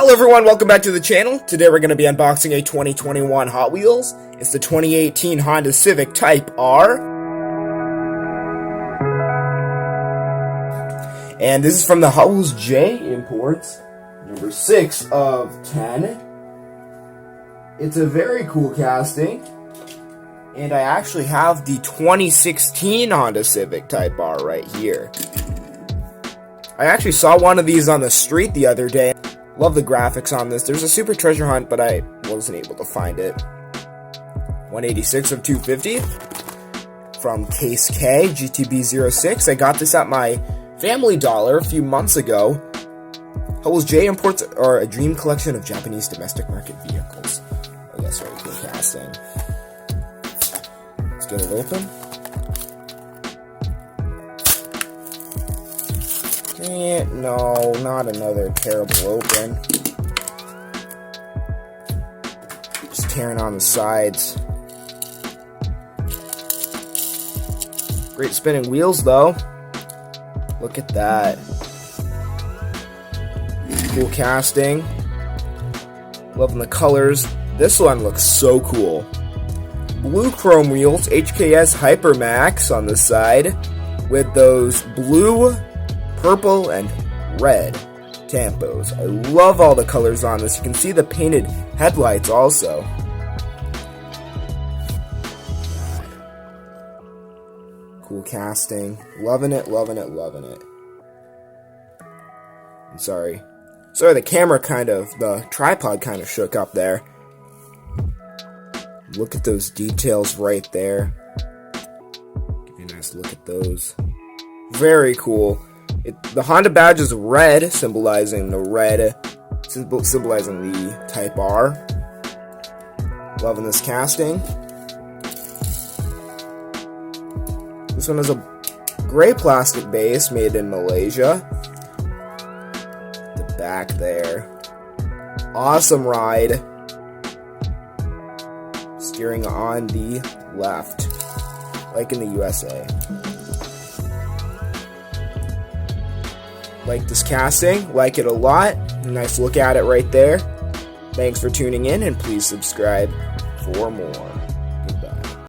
Hello everyone, welcome back to the channel. Today we're going to be unboxing a 2021 Hot Wheels. It's the 2018 Honda Civic Type R. And this is from the Hot Wheels J Imports, number 6 of 10. It's a very cool casting. And I actually have the 2016 Honda Civic Type R right here. I actually saw one of these on the street the other day. Love the graphics on this. There's a super treasure hunt, but I wasn't able to find it. 186 of 250 from Case K, GTB06. I got this at my Family Dollar a few months ago. Hot Wheels J Imports are a dream collection of Japanese domestic market vehicles. I guess very cool casting. Let's get it open. No, not another terrible open. Just tearing on the sides. Great spinning wheels though. Look at that. Cool casting. Loving the colors. This one looks so cool. Blue chrome wheels, HKS Hipermax on the side with those blue, purple, and red tampos. I love all the colors on this. You can see the painted headlights also. Cool casting. Loving it, loving it, loving it. I'm sorry. Sorry, the tripod kind of shook up there. Look at those details right there. Give you a nice look at those. Very cool. The Honda badge is red, symbolizing the Type R. Loving this casting. This one is a gray plastic base made in Malaysia. The back there. Awesome ride. Steering on the left, like in the USA. Like this casting, like it a lot. Nice look at it right there. Thanks for tuning in, and please subscribe for more.